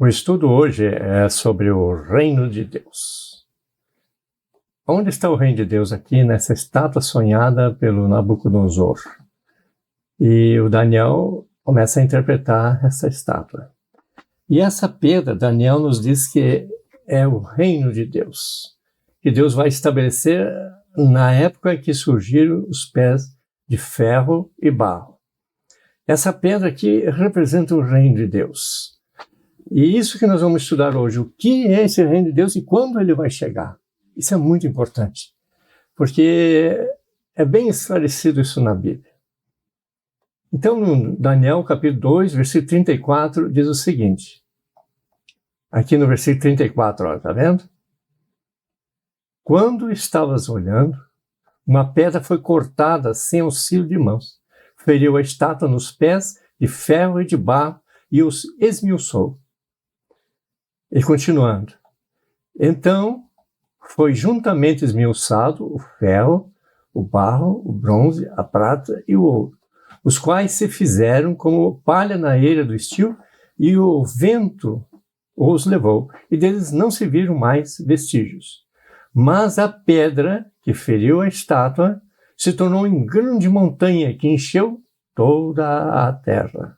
O estudo hoje é sobre o reino de Deus. Onde está o reino de Deus aqui nessa estátua sonhada pelo Nabucodonosor? E o Daniel começa a interpretar essa estátua. E essa pedra, Daniel nos diz que é o reino de Deus, que Deus vai estabelecer na época em que surgiram os pés de ferro e barro. Essa pedra aqui representa o reino de Deus. E isso que nós vamos estudar hoje, o que é esse reino de Deus e quando ele vai chegar. Isso é muito importante, porque é bem esclarecido isso na Bíblia. Então, no Daniel, capítulo 2, versículo 34, diz o seguinte. Aqui no versículo 34, ó, tá vendo? Quando estavas olhando, uma pedra foi cortada sem auxílio de mãos, feriu a estátua nos pés de ferro e de barro e os esmiuçou. E continuando. Então, foi juntamente esmiuçado o ferro, o barro, o bronze, a prata e o ouro, os quais se fizeram como palha na eira do estio, e o vento os levou, e deles não se viram mais vestígios. Mas a pedra que feriu a estátua se tornou em grande montanha que encheu toda a terra.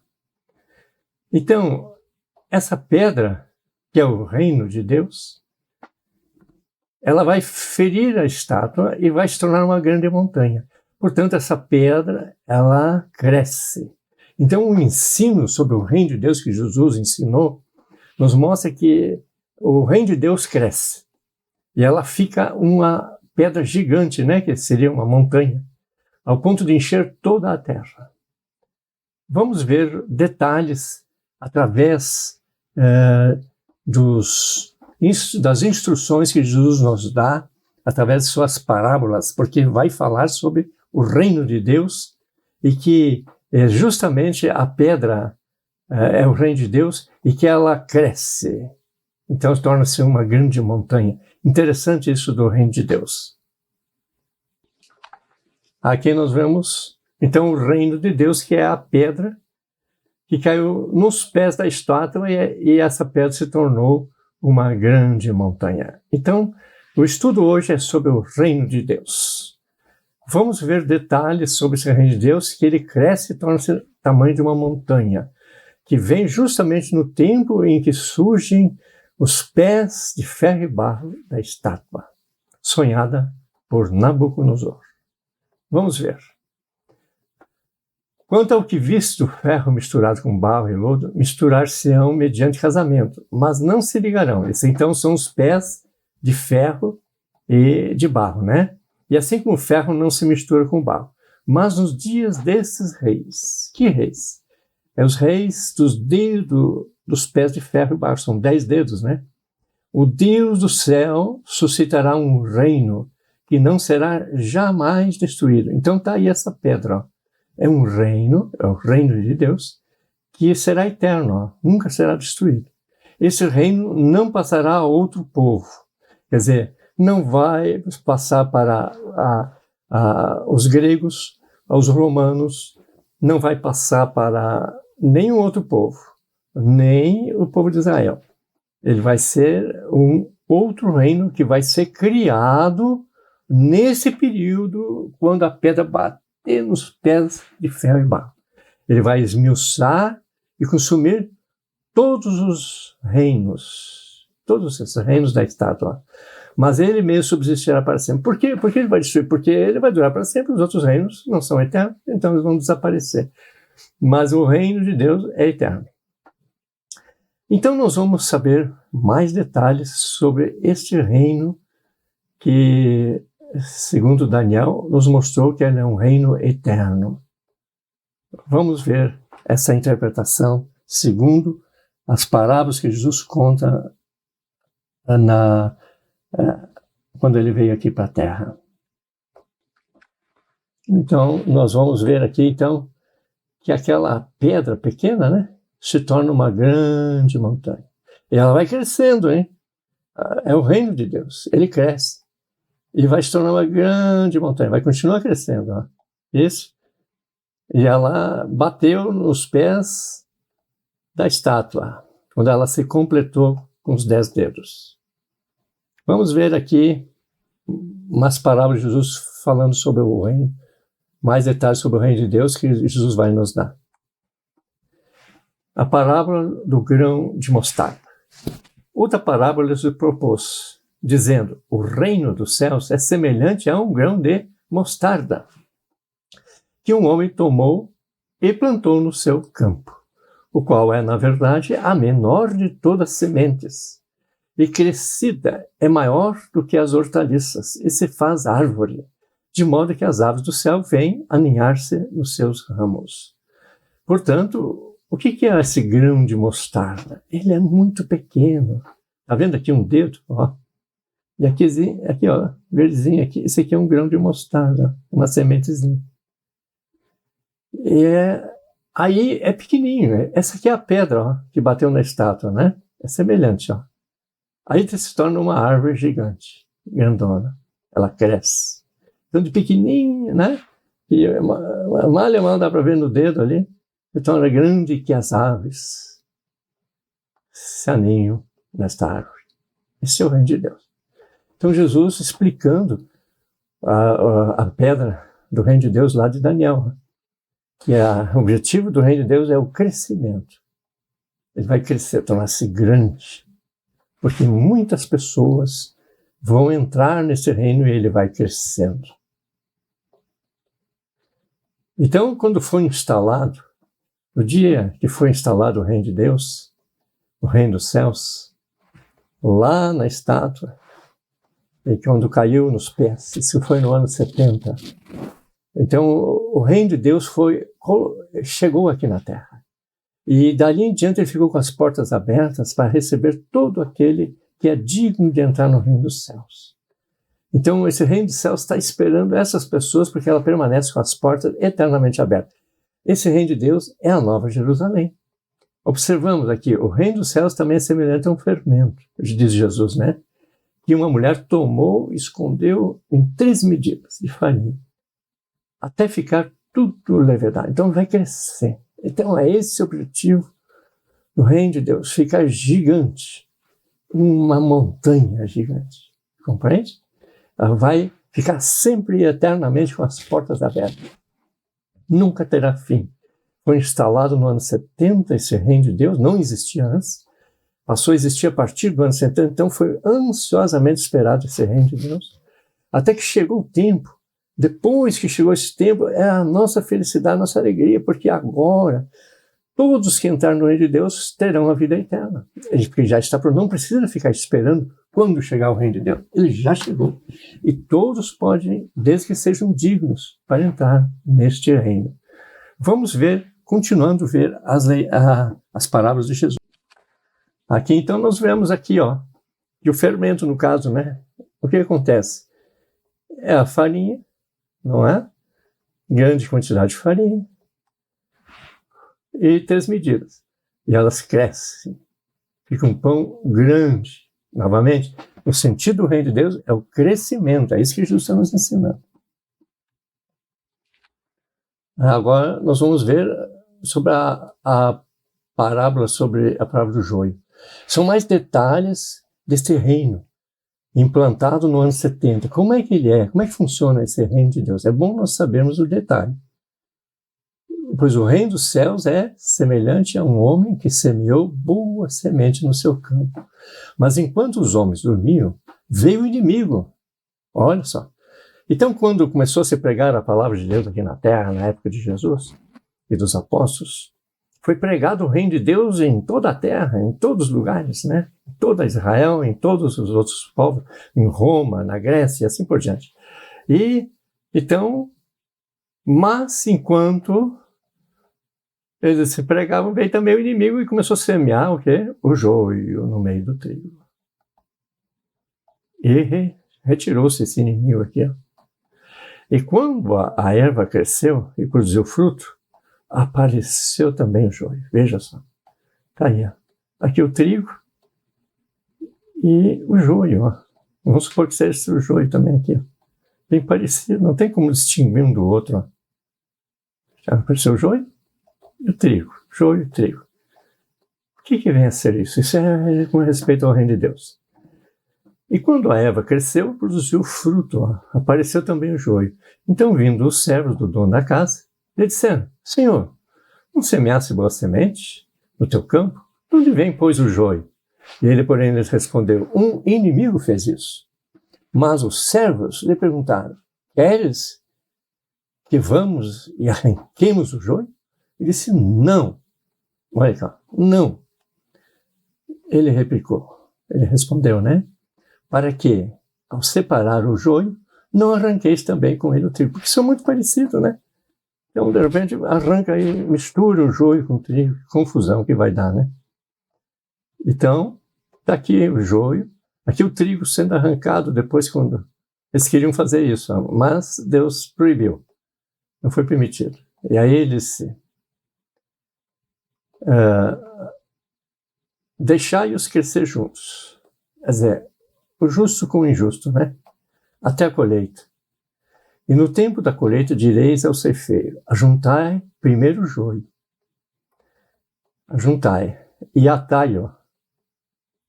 Então, essa pedra, que é o reino de Deus, ela vai ferir a estátua e vai se tornar uma grande montanha. Portanto, essa pedra, ela cresce. Então, o ensino sobre o reino de Deus que Jesus ensinou, nos mostra que o reino de Deus cresce. E ela fica uma pedra gigante, né, que seria uma montanha, ao ponto de encher toda a terra. Vamos ver detalhes através das instruções que Jesus nos dá através de suas parábolas, porque vai falar sobre o reino de Deus e que justamente a pedra é o reino de Deus e que ela cresce. Então torna-se uma grande montanha. Interessante isso do reino de Deus. Aqui nós vemos então o reino de Deus, que é a pedra que caiu nos pés da estátua e essa pedra se tornou uma grande montanha. Então, o estudo hoje é sobre o reino de Deus. Vamos ver detalhes sobre esse reino de Deus, que ele cresce e torna-se o tamanho de uma montanha, que vem justamente no tempo em que surgem os pés de ferro e barro da estátua, sonhada por Nabucodonosor. Vamos ver. Quanto ao que visto ferro misturado com barro e lodo, misturar-se-ão mediante casamento, mas não se ligarão. Esses então são os pés de ferro e de barro, né? E assim como o ferro não se mistura com o barro. Mas nos dias desses reis, que reis? É os reis dos dedos dos pés de ferro e barro, são 10 dedos, né? O Deus do céu suscitará um reino que não será jamais destruído. Então tá aí essa pedra, ó. É um reino, é o reino de Deus, que será eterno, ó, nunca será destruído. Esse reino não passará a outro povo. Quer dizer, não vai passar para os gregos, aos romanos, não vai passar para nenhum outro povo, nem o povo de Israel. Ele vai ser um outro reino que vai ser criado nesse período, quando a pedra bater nos pés de ferro e barro. Ele vai esmiuçar e consumir todos os reinos, todos esses reinos da estátua. Mas ele mesmo subsistirá para sempre. Por quê? Porque ele vai destruir? Porque ele vai durar para sempre, os outros reinos não são eternos, então eles vão desaparecer. Mas o reino de Deus é eterno. Então nós vamos saber mais detalhes sobre este reino que, segundo Daniel, nos mostrou que ele é um reino eterno. Vamos ver essa interpretação segundo as parábolas que Jesus conta quando ele veio aqui para a Terra. Então, nós vamos ver aqui, então, que aquela pedra pequena, né, se torna uma grande montanha. E ela vai crescendo, hein? É o reino de Deus. Ele cresce. E vai se tornar uma grande montanha. Vai continuar crescendo, ó. Isso. E ela bateu nos pés da estátua. quando ela se completou com os 10 dedos. Vamos ver aqui umas parábolas de Jesus falando sobre o reino, mais detalhes sobre o reino de Deus que Jesus vai nos dar. A parábola do grão de mostarda. Outra parábola lhes propôs, dizendo: o reino dos céus é semelhante a um grão de mostarda, que um homem tomou e plantou no seu campo, o qual é, na verdade, a menor de todas as sementes, e crescida é maior do que as hortaliças, e se faz árvore, de modo que as aves do céu vêm aninhar-se nos seus ramos. Portanto, o que é esse grão de mostarda? Ele é muito pequeno. Está vendo aqui um dedo? Ó. E aqui, ó, verdezinho aqui. Esse aqui é um grão de mostarda, uma sementezinha. Aí é pequenininho. Essa aqui é a pedra, ó, que bateu na estátua, né? É semelhante, ó. Aí se torna uma árvore gigante, grandona. Ela cresce. Então, de pequenininho, né? E mal dá para ver no dedo ali. Se torna grande que as aves se aninham nesta árvore. Esse é o reino de Deus. Então, Jesus explicando a pedra do reino de Deus lá de Daniel, que o objetivo do reino de Deus é o crescimento. Ele vai crescer, tornar-se grande, porque muitas pessoas vão entrar nesse reino e ele vai crescendo. Então, quando foi instalado, no dia que foi instalado o reino de Deus, o reino dos céus, lá na estátua, e quando caiu nos pés, isso foi no ano 70. Então, o reino de Deus chegou aqui na terra. E dali em diante ele ficou com as portas abertas para receber todo aquele que é digno de entrar no reino dos céus. Então, esse reino dos céus está esperando essas pessoas porque ela permanece com as portas eternamente abertas. Esse reino de Deus é a Nova Jerusalém. Observamos aqui, o reino dos céus também é semelhante a um fermento, diz Jesus, né? Que uma mulher tomou e escondeu em 3 medidas de farinha, até ficar tudo levedado. Então vai crescer. Então é esse o objetivo do reino de Deus, ficar gigante, uma montanha gigante. Compreende? Ela vai ficar sempre e eternamente com as portas abertas. Nunca terá fim. Foi instalado no ano 70, esse reino de Deus, não existia antes, passou a existir a partir do ano 70, então foi ansiosamente esperado esse reino de Deus, até que chegou o tempo. Depois que chegou esse tempo, é a nossa felicidade, a nossa alegria, porque agora todos que entrarem no reino de Deus terão a vida eterna. Porque já está pronto, não precisa ficar esperando quando chegar o reino de Deus. Ele já chegou. E todos podem, desde que sejam dignos, para entrar neste reino. Vamos ver, continuando a ver as parábolas de Jesus. Aqui então nós vemos aqui, ó, que o fermento, no caso, né? O que acontece? É a farinha, não é? Grande quantidade de farinha. E 3 medidas. E elas crescem. Fica um pão grande. Novamente, o sentido do reino de Deus é o crescimento. É isso que Jesus está nos ensinando. Agora nós vamos ver sobre a parábola do joio. São mais detalhes desse reino implantado no ano 70. Como é que ele é? Como é que funciona esse reino de Deus? É bom nós sabermos o detalhe. Pois o reino dos céus é semelhante a um homem que semeou boa semente no seu campo. Mas enquanto os homens dormiam, veio o inimigo. Olha só. Então, quando começou a se pregar a palavra de Deus aqui na terra, na época de Jesus e dos apóstolos, foi pregado o reino de Deus em toda a terra, em todos os lugares, né? Em toda Israel, em todos os outros povos, em Roma, na Grécia e assim por diante. E, então, mas enquanto eles se pregavam, veio também o inimigo e começou a semear o quê? O joio no meio do trigo. E retirou-se esse inimigo aqui, ó. E quando a erva cresceu e produziu fruto, apareceu também o joio. Veja só. Está aí, ó. Aqui o trigo e o joio, ó. Vamos supor que seja o joio também aqui, ó. Bem parecido, não tem como distinguir um do outro, ó. Já apareceu o joio e o trigo. Joio e trigo. que vem a ser isso? Isso é com respeito ao reino de Deus. E quando a erva cresceu, produziu fruto, apareceu também o joio. Então, vindo os servos do dono da casa, lhe disseram: Senhor, não semeasse boa semente no teu campo? De onde vem, pois, o joio? E ele, porém, lhes respondeu: um inimigo fez isso. Mas os servos lhe perguntaram: queres que vamos e arranquemos o joio? Ele disse: não. Olha cá, não. Ele replicou, ele respondeu, né? Para que, ao separar o joio, não arranqueis também com ele o trigo. Porque são muito parecidos, né? Então, de repente, arranca e mistura o joio com o trigo. Que confusão que vai dar, né? Então, está aqui o joio, aqui o trigo sendo arrancado depois quando eles queriam fazer isso, mas Deus proibiu. Não foi permitido. E aí ele disse: deixai-os crescer juntos. Quer dizer, o justo com o injusto, né? Até a colheita. E no tempo da colheita direis ao ceifeiro: ajuntai primeiro o joio, ajuntai e atai-o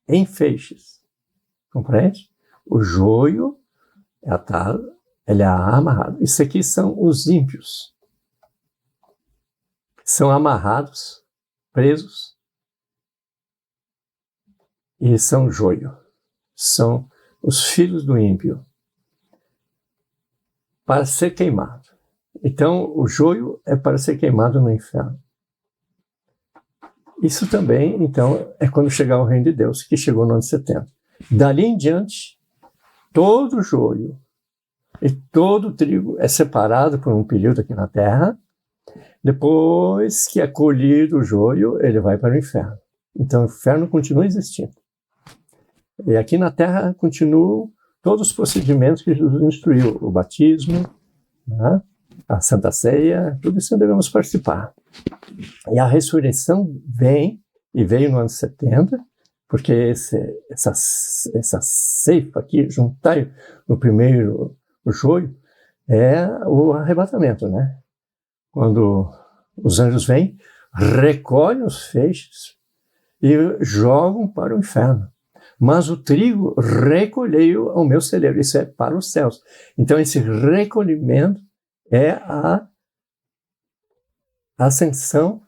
em feixes. Compreende? O joio é atado, ele é amarrado. Isso aqui são os ímpios. São amarrados, presos, e são joio. São os filhos do ímpio, para ser queimado. Então, o joio é para ser queimado no inferno. Isso também, então, é quando chegar o reino de Deus, que chegou no ano 70. Dali em diante, todo o joio e todo o trigo é separado por um período aqui na terra. Depois que é colhido o joio, ele vai para o inferno. Então, o inferno continua existindo. E aqui na terra continuam todos os procedimentos que Jesus instruiu. O batismo, né? A Santa Ceia, tudo isso devemos participar. E a ressurreição vem, e veio no ano 70, porque essa ceifa aqui, juntar no primeiro o joio, é o arrebatamento, né? Quando os anjos vêm, recolhem os feixes e jogam para o inferno. Mas o trigo recolheu ao meu celeiro. Isso é para os céus. Então, esse recolhimento é a ascensão,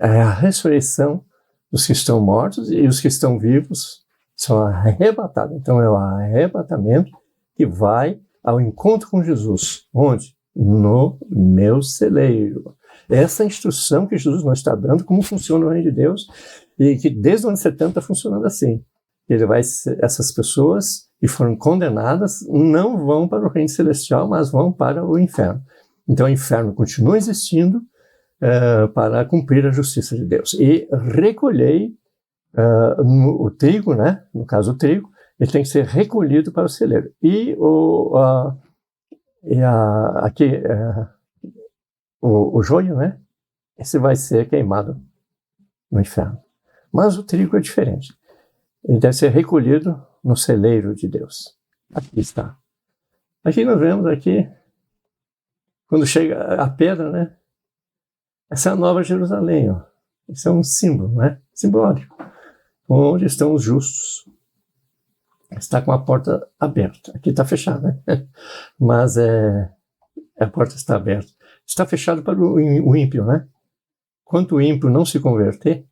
é a ressurreição dos que estão mortos, e os que estão vivos são arrebatados. Então, é o arrebatamento que vai ao encontro com Jesus. Onde? No meu celeiro. Essa instrução que Jesus nos está dando, como funciona o reino de Deus, e que desde o ano 70 está funcionando assim. Essas pessoas que foram condenadas não vão para o reino celestial, mas vão para o inferno. Então o inferno continua existindo para cumprir a justiça de Deus. E recolhei o trigo, né? No caso o trigo, ele tem que ser recolhido para o celeiro. E o joio, né? Esse vai ser queimado no inferno. Mas o trigo é diferente. Ele deve ser recolhido no celeiro de Deus. Aqui está. Aqui nós vemos aqui, quando chega a pedra, né? Essa é a Nova Jerusalém, ó. Isso é um símbolo, né? Simbólico. Onde estão os justos. Está com a porta aberta. Aqui está fechada, né? Mas a porta está aberta. Está fechado para o ímpio, né? Quando o ímpio não se converter,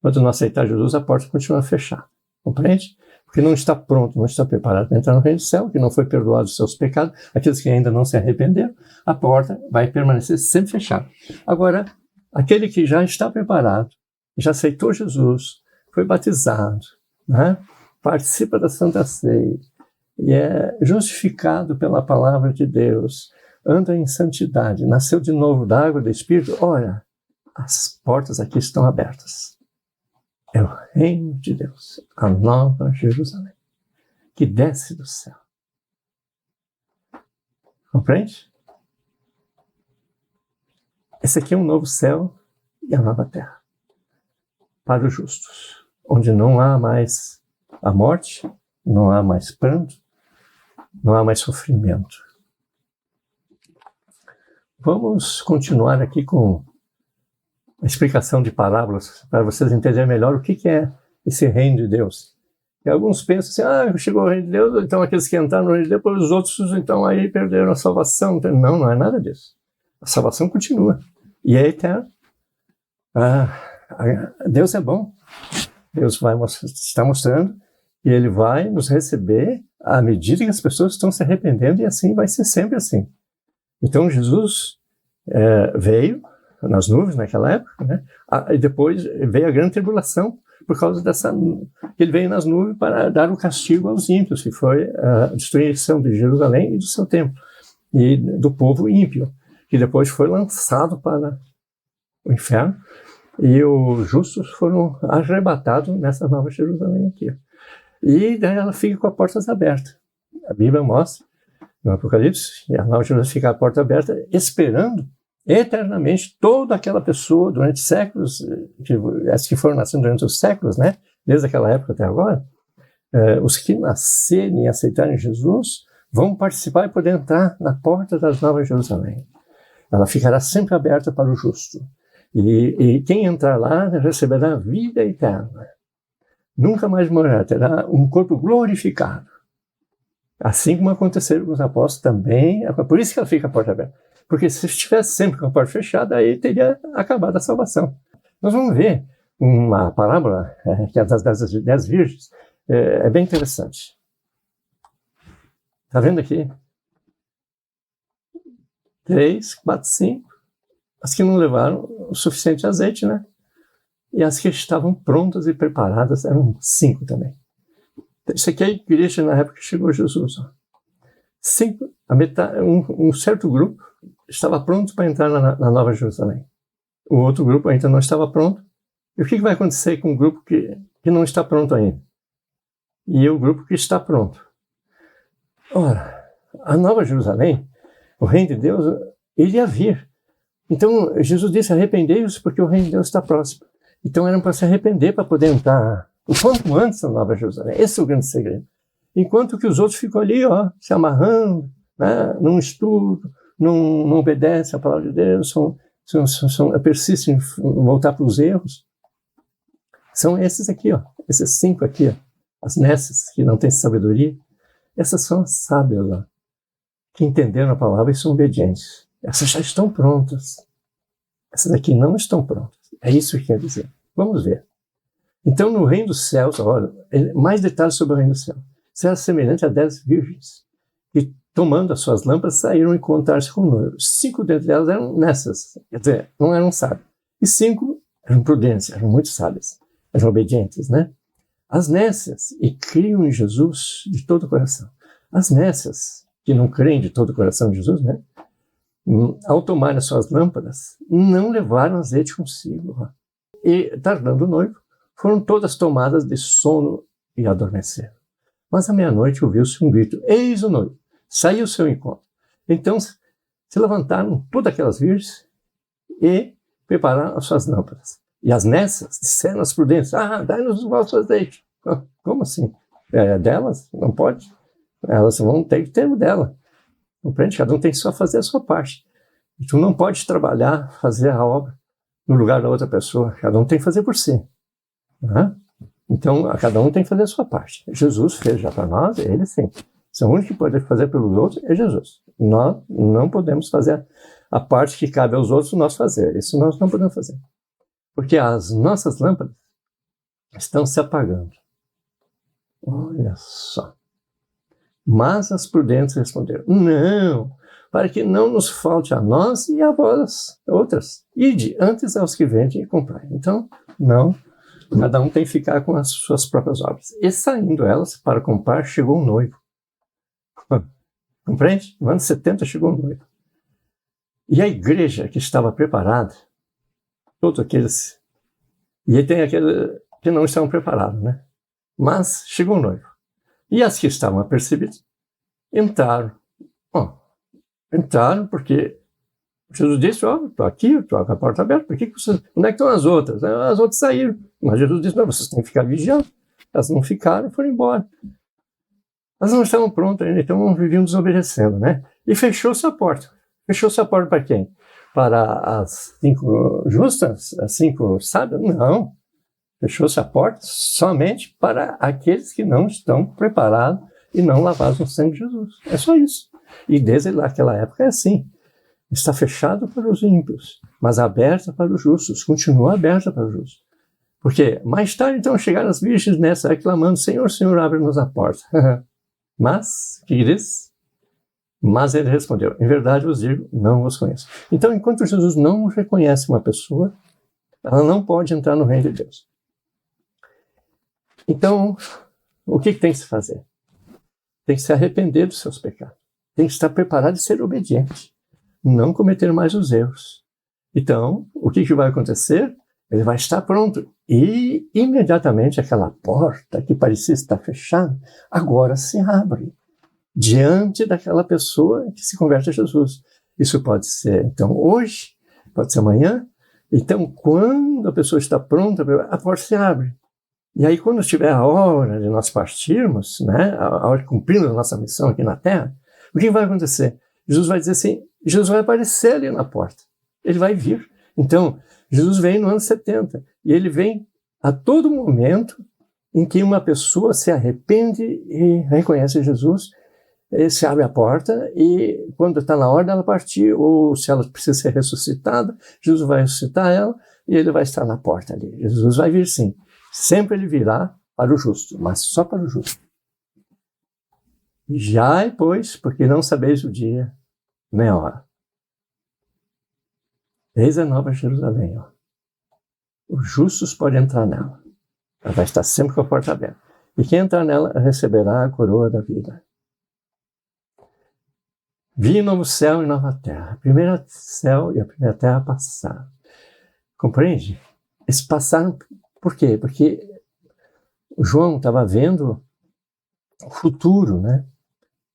quando não aceitar Jesus, a porta continua fechada. Compreende? Porque não está pronto, não está preparado para entrar no reino do céu, que não foi perdoado os seus pecados, aqueles que ainda não se arrependeram, a porta vai permanecer sempre fechada. Agora, aquele que já está preparado, já aceitou Jesus, foi batizado, né? Participa da Santa Ceia, e é justificado pela palavra de Deus, anda em santidade, nasceu de novo da água do Espírito, olha, as portas aqui estão abertas. É o reino de Deus, a Nova Jerusalém, que desce do céu. Compreende? Esse aqui é um novo céu e a nova terra para os justos, onde não há mais a morte, não há mais pranto, não há mais sofrimento. Vamos continuar aqui com a explicação de parábolas para vocês entenderem melhor o que é esse reino de Deus. E alguns pensam assim, chegou o reino de Deus, então aqueles que entraram no reino de Deus, depois os outros, então aí perderam a salvação. Não, não é nada disso. A salvação continua e é eterna. Deus é bom. Deus está mostrando e Ele vai nos receber à medida que as pessoas estão se arrependendo, e assim vai ser sempre assim. Então Jesus veio nas nuvens naquela época, né? E depois veio a grande tribulação por causa dessa... Ele veio nas nuvens para dar o castigo aos ímpios, que foi a destruição de Jerusalém e do seu templo, e do povo ímpio, que depois foi lançado para o inferno, e os justos foram arrebatados nessa nova Jerusalém aqui. E daí ela fica com as portas abertas. A Bíblia mostra, no Apocalipse, e a nova Jerusalém fica com a porta aberta, esperando eternamente toda aquela pessoa durante séculos, as que foram nascendo durante os séculos, né? Desde aquela época até agora, os que nascerem e aceitarem Jesus vão participar e poder entrar na porta das Novas Jerusalém. Ela ficará sempre aberta para o justo. E quem entrar lá receberá vida eterna. Nunca mais morrerá, terá um corpo glorificado. Assim como aconteceu com os apóstolos também, por isso que ela fica a porta aberta. Porque se estivesse sempre com a porta fechada, aí teria acabado a salvação. Nós vamos ver uma parábola, que é das 10 virgens, é bem interessante. Está vendo aqui? 3, 4, 5. As que não levaram o suficiente azeite, né? E as que estavam prontas e preparadas eram 5 também. Isso aqui é a igreja na época que chegou Jesus. 5, um certo grupo estava pronto para entrar na Nova Jerusalém. O outro grupo ainda não estava pronto. E o que vai acontecer com o grupo que não está pronto ainda? E o grupo que está pronto? Ora, a Nova Jerusalém, o reino de Deus, ele ia vir. Então, Jesus disse, arrependei-vos porque o reino de Deus está próximo. Então, eram para se arrepender para poder entrar o quanto antes na Nova Jerusalém. Esse é o grande segredo. Enquanto que os outros ficam ali, se amarrando, né, não estudam, não obedecem à palavra de Deus, persistem em voltar para os erros. São esses aqui, esses 5 aqui, as nécias que não têm sabedoria. Essas são as sábias, que entenderam a palavra e são obedientes. Essas já estão prontas. Essas aqui não estão prontas. É isso que quer dizer. Vamos ver. Então, no reino dos céus, olha, mais detalhes sobre o reino dos céus. Será semelhante a 10 virgens, que, tomando as suas lâmpadas, saíram encontrar-se com o noivo. 5 dentre elas eram nessas, quer dizer, não eram sábias. E 5 eram prudentes, eram muito sábias, eram obedientes, né? As nécias, e criam em Jesus de todo o coração. As nécias, que não creem de todo o coração em Jesus, né? Ao tomarem as suas lâmpadas, não levaram azeite consigo. E, tardando o noivo, foram todas tomadas de sono e adormeceram. Mas à meia-noite ouviu-se um grito, eis o noivo, saiu ao seu encontro. Então se levantaram todas aquelas virgens e prepararam as suas lâmpadas. E as nécias disseram às prudentes, dai-nos o vosso azeite. Como assim? Delas? Não pode? Elas vão ter que ter o dela. Compreende? Cada um tem que só fazer a sua parte. E tu não pode trabalhar, fazer a obra no lugar da outra pessoa. Cada um tem que fazer por si. Né? Então, cada um tem que fazer a sua parte. Jesus fez já para nós, ele sim. O único que pode fazer pelos outros é Jesus. Nós não podemos fazer a parte que cabe aos outros, nós fazer. Isso nós não podemos fazer. Porque as nossas lâmpadas estão se apagando. Olha só. Mas as prudentes responderam, não, para que não nos falte a nós e a vós outras. Ide antes aos que vendem e comprai. Então, não, cada um tem que ficar com as suas próprias obras. E saindo elas para comprar, chegou um noivo. Compreende? No ano 70 chegou um noivo. E a igreja que estava preparada, todos aqueles, e aí tem aqueles que não estavam preparados, né? Mas chegou um noivo. E as que estavam apercebidas entraram. Entraram porque Jesus disse, estou aqui, estou com a porta aberta, onde é que estão as outras? As outras saíram. Mas Jesus disse, não, vocês têm que ficar vigiando. Elas não ficaram e foram embora. Elas não estavam prontas ainda, então viviam desobedecendo, né? E fechou-se a porta. Fechou-se a porta para quem? para as 5 justas, as 5 sábias? Não. Fechou-se a porta somente para aqueles que não estão preparados e não lavados no sangue de Jesus. É só isso. E desde aquela época é assim. Está fechado para os ímpios, mas aberta para os justos. Continua aberta para os justos. Porque mais tarde, então, chegaram as virgens nessa, reclamando, Senhor, Senhor, abre-nos a porta. Mas, o que diz? Mas ele respondeu, em verdade vos digo, não vos conheço. Então, enquanto Jesus não reconhece uma pessoa, ela não pode entrar no reino de Deus. Então, o que tem que se fazer? Tem que se arrepender dos seus pecados. Tem que estar preparado e ser obediente. Não cometer mais os erros. Então, o que vai acontecer? Ele vai estar pronto. E, imediatamente, aquela porta que parecia estar fechada, agora se abre. Diante daquela pessoa que se converte a Jesus. Isso pode ser, então, hoje, pode ser amanhã. Então, quando a pessoa está pronta, a porta se abre. E aí, quando estiver a hora de nós partirmos, né, a hora de cumprir a nossa missão aqui na Terra, o que vai acontecer? Jesus vai dizer assim, Jesus vai aparecer ali na porta. Ele vai vir. Então, Jesus vem no ano 70. E ele vem a todo momento em que uma pessoa se arrepende e reconhece Jesus, se abre a porta e quando está na hora dela partir, ou se ela precisa ser ressuscitada, Jesus vai ressuscitar ela e ele vai estar na porta ali. Jesus vai vir sim. Sempre ele virá para o justo, mas só para o justo. Já pois, porque não sabeis o dia nem a hora. Eis a nova Jerusalém. Ó. Os justos podem entrar nela. Ela vai estar sempre com a porta aberta. E quem entrar nela receberá a coroa da vida. Vi novo céu e nova terra. A primeira céu e a primeira terra passaram. Compreende? Eles passaram por quê? Porque o João estava vendo o futuro, né?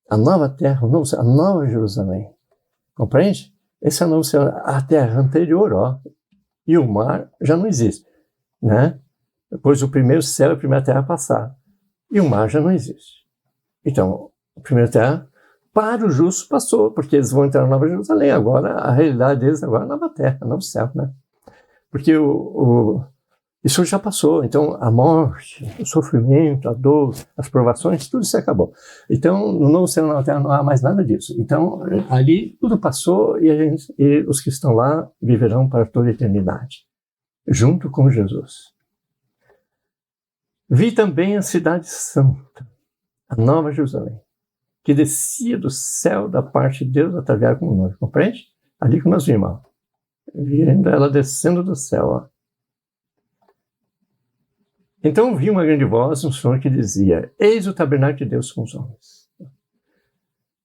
A nova terra, o novo céu, a nova Jerusalém. Compreende? Esse é o novo céu. A terra anterior, ó, e o mar já não existe, né? Depois o primeiro céu e a primeira terra passaram. E o mar já não existe. Então, a primeira terra, para o justo, passou, porque eles vão entrar na Nova Jerusalém. Agora, a realidade deles agora é a nova terra, novo céu, né? Porque isso já passou. Então, a morte, o sofrimento, a dor, as provações, tudo isso acabou. Então, no novo céu e na nova terra não há mais nada disso. Então, ali tudo passou e os que estão lá viverão para toda a eternidade, junto com Jesus. Vi também a cidade santa, a nova Jerusalém, que descia do céu da parte de Deus ataviada como nós, compreende? Ali que nós vimos, ó. Vendo ela descendo do céu, ó. Então vi uma grande voz no som que dizia, eis o tabernáculo de Deus com os homens.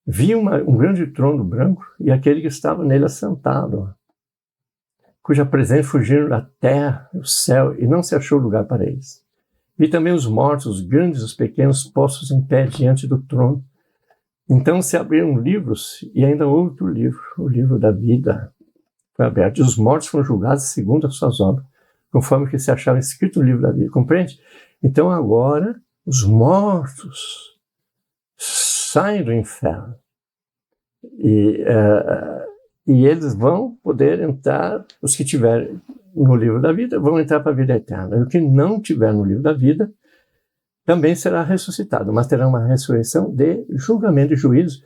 Vi um grande trono branco e aquele que estava nele assentado, ó, cuja presença fugiram da terra, do céu, e não se achou lugar para eles. Vi também os mortos, os grandes e os pequenos, postos em pé diante do trono. Então se abriram livros, e ainda outro livro, o livro da vida, foi aberto. E os mortos foram julgados segundo as suas obras, conforme que se achava escrito no livro da vida. Compreende? Então agora, os mortos saem do inferno. E eles vão poder entrar, os que tiverem no livro da vida, vão entrar para a vida eterna. E o que não tiver no livro da vida, também será ressuscitado, mas terá uma ressurreição de julgamento e juízo,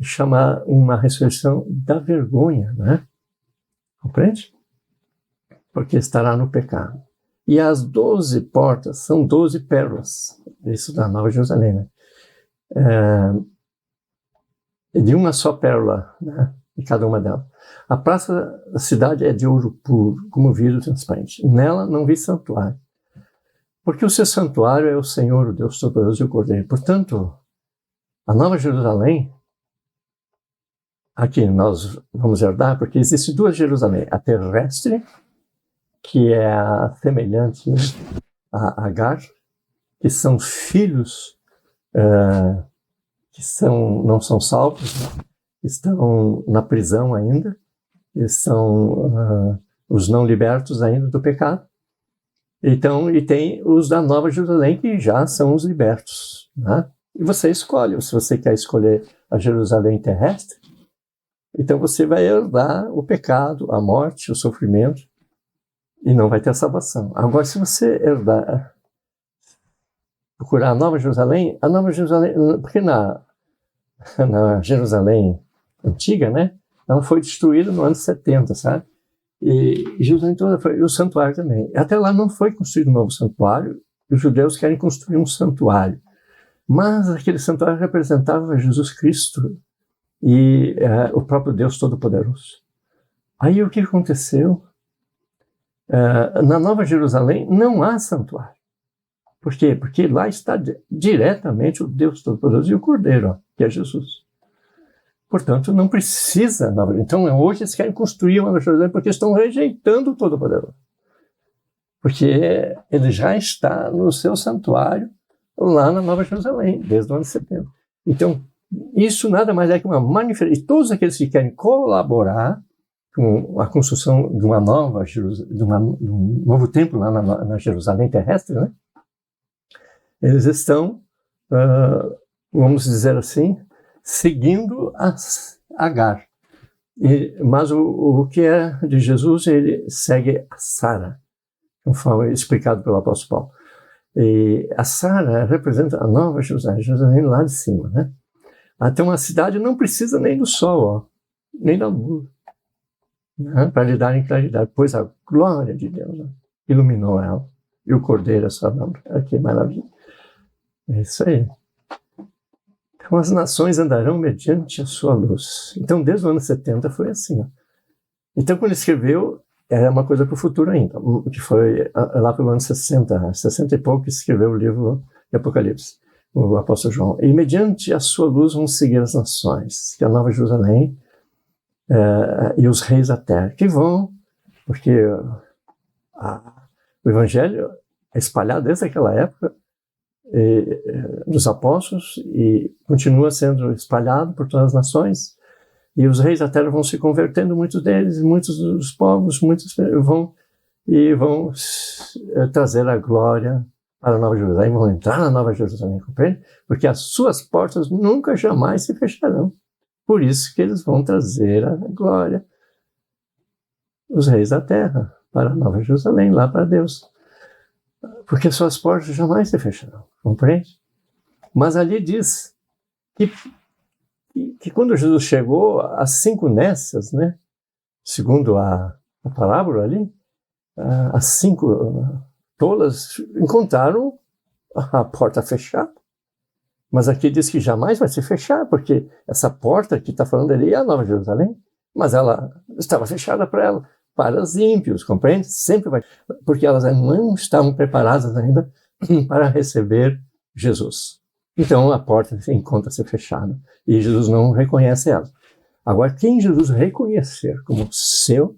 chamar uma ressurreição da vergonha, né? Compreende? Porque estará no pecado. E as 12 portas são 12 pérolas, isso da Nova Jerusalém, né? De uma só pérola, né? De cada uma delas. A praça da cidade é de ouro puro, como vidro transparente. Nela não vi santuário, porque o seu santuário é o Senhor, o Deus Todo-Poderoso e o Cordeiro. Portanto, a Nova Jerusalém, aqui nós vamos herdar, porque existe 2 Jerusalém, a terrestre, que é a semelhante a Agar, que são filhos que não são salvos, né? Estão na prisão ainda, e são os não libertos ainda do pecado. Então, e tem os da Nova Jerusalém, que já são os libertos, né? E você escolhe, se você quer escolher a Jerusalém terrestre, Então você vai herdar o pecado, a morte, o sofrimento, e não vai ter a salvação. Agora, se você procurar a Nova Jerusalém, porque na Jerusalém antiga, né, ela foi destruída no ano 70, sabe? E Jerusalém toda foi, e o santuário também. Até lá não foi construído um novo santuário, e os judeus querem construir um santuário. Mas aquele santuário representava Jesus Cristo e o próprio Deus Todo-Poderoso. Aí o que aconteceu? Na Nova Jerusalém não há santuário. Por quê? Porque lá está diretamente o Deus Todo-Poderoso e o Cordeiro, que é Jesus. Portanto, não precisa. Então, hoje eles querem construir uma Nova Jerusalém porque estão rejeitando o Todo-Poderoso. Porque ele já está no seu santuário lá na Nova Jerusalém, desde o ano 70. Então, isso nada mais é que uma manifestação. E todos aqueles que querem colaborar com a construção de uma nova de um novo templo lá na Jerusalém terrestre, né? Eles estão, vamos dizer assim, seguindo Agar. Mas o que é de Jesus, ele segue a Sara, conforme explicado pelo apóstolo Paulo. E a Sara representa a Nova Jerusalém, Jerusalém lá de cima, né? Até uma cidade não precisa nem do sol, nem da lua, né? Para lhe darem claridade, pois a glória de Deus, né, iluminou ela. E o Cordeiro, a sua lâmpada. Que maravilha. É isso aí. Então as nações andarão mediante a sua luz. Então desde o ano 70 foi assim. Ó. Então quando ele escreveu, era uma coisa para o futuro ainda, que foi lá pelo ano 60 e pouco que escreveu o livro de Apocalipse, o apóstolo João. E mediante a sua luz vão seguir as nações, que é a Nova Jerusalém e os reis da terra, que vão, porque o evangelho é espalhado desde aquela época, dos apóstolos, e continua sendo espalhado por todas as nações, e os reis da terra vão se convertendo, muitos deles, muitos dos povos, muitos vão trazer a glória para a Nova Jerusalém, vão entrar na Nova Jerusalém, compreende? Porque as suas portas nunca jamais se fecharão. Por isso que eles vão trazer a glória, os reis da terra, para a Nova Jerusalém, lá para Deus. Porque suas portas jamais se fecharão, compreende? Mas ali diz que quando Jesus chegou, as 5 nécias, né, segundo a parábola ali, as 5 tolas encontraram a porta fechada. Mas aqui diz que jamais vai se fechar, porque essa porta que está falando ali é a Nova Jerusalém, mas ela estava fechada para os ímpios, compreende? Sempre vai, porque elas não estavam preparadas ainda para receber Jesus. Então a porta encontra-se fechada e Jesus não reconhece ela. Agora, quem Jesus reconhecer como seu,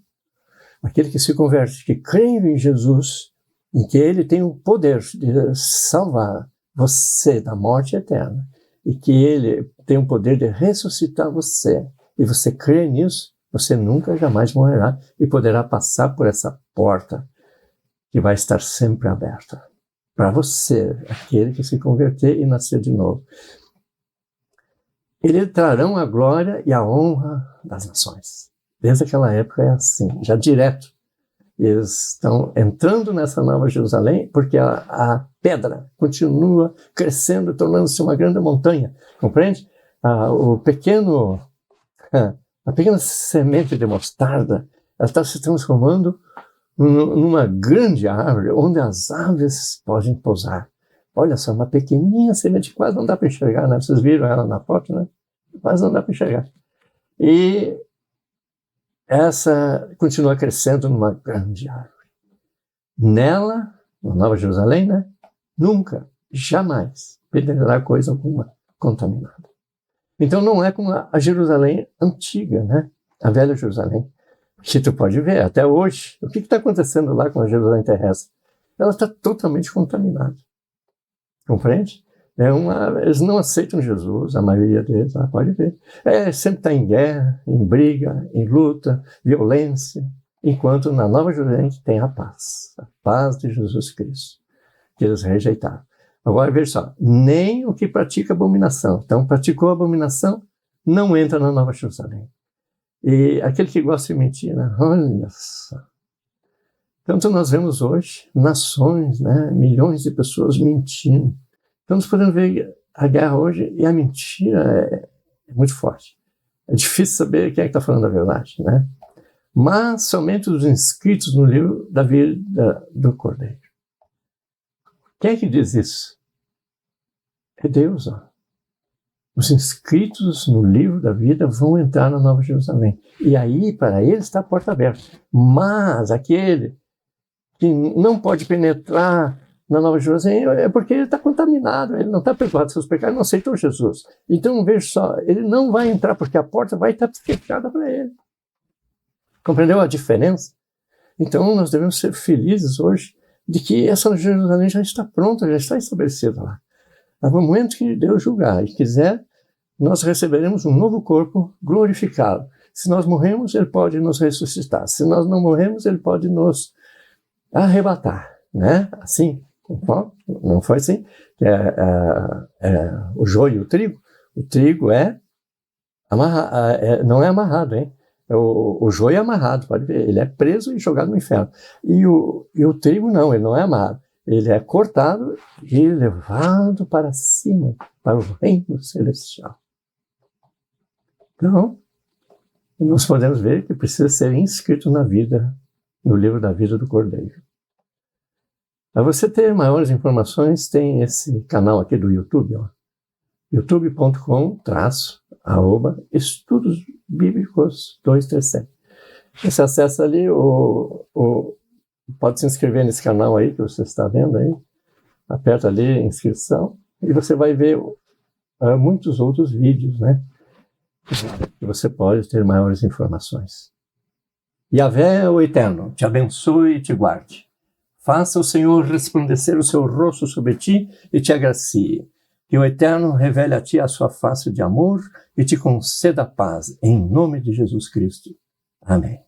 aquele que se converte, que crê em Jesus, em que ele tem o poder de salvar você da morte eterna, e que ele tem o poder de ressuscitar você, e você crê nisso, você nunca jamais morrerá e poderá passar por essa porta que vai estar sempre aberta para você, aquele que se converter e nascer de novo. Eles trarão a glória e a honra das nações. Desde aquela época é assim, já direto. Eles estão entrando nessa Nova Jerusalém porque a pedra continua crescendo, tornando-se uma grande montanha, compreende? A pequena semente de mostarda, ela está se transformando numa grande árvore, onde as aves podem pousar. Olha só, uma pequenininha semente, quase não dá para enxergar, né? Vocês viram ela na foto, né? Quase não dá para enxergar. E essa continua crescendo numa grande árvore. Nela, na Nova Jerusalém, né? Nunca, jamais, perderá coisa alguma contaminada. Então não é como a Jerusalém antiga, né? A velha Jerusalém, que tu pode ver até hoje. O que está acontecendo lá com a Jerusalém terrestre? Ela está totalmente contaminada. Compreende? Eles não aceitam Jesus, a maioria deles, pode ver. Sempre está em guerra, em briga, em luta, violência, enquanto na Nova Jerusalém tem a paz de Jesus Cristo, que eles rejeitaram. Agora veja só, nem o que pratica abominação. Então, praticou abominação, não entra na Nova Jerusalém. E aquele que gosta de mentira, olha só. Tanto nós vemos hoje nações, né, milhões de pessoas mentindo. Estamos podendo ver a guerra hoje e a mentira é muito forte. É difícil saber quem é que está falando a verdade, né? Mas somente os inscritos no livro da vida do Cordeiro. Quem é que diz isso? É Deus, ó. Os inscritos no livro da vida vão entrar na Nova Jerusalém. E aí, para eles, está a porta aberta. Mas aquele que não pode penetrar na Nova Jerusalém é porque ele está contaminado, ele não está perdoado seus pecados, não aceitou Jesus. Então, veja só, ele não vai entrar porque a porta vai estar fechada para ele. Compreendeu a diferença? Então, nós devemos ser felizes hoje de que essa Jerusalém já está pronta, já está estabelecida lá. No momento que Deus julgar e quiser, nós receberemos um novo corpo glorificado. Se nós morremos, Ele pode nos ressuscitar. Se nós não morremos, Ele pode nos arrebatar, né? Assim, não foi assim? O joio e o trigo. O trigo não é amarrado, hein? O joio é amarrado, pode ver. Ele é preso e jogado no inferno. E o trigo não, ele não é amarrado. Ele é cortado e levado para cima, para o reino celestial. Então, nós podemos ver que precisa ser inscrito no livro da vida do Cordeiro. Para você ter maiores informações, tem esse canal aqui do YouTube, ó, youtube.com/Estudos Bíblicos 237. Você acessa ali, pode se inscrever nesse canal aí que você está vendo aí, aperta ali inscrição e você vai ver muitos outros vídeos, né? Que você pode ter maiores informações. Yahvé, o Eterno, te abençoe e te guarde. Faça o Senhor resplandecer o seu rosto sobre ti e te agracie. Que o Eterno revele a ti a sua face de amor e te conceda paz, em nome de Jesus Cristo. Amém.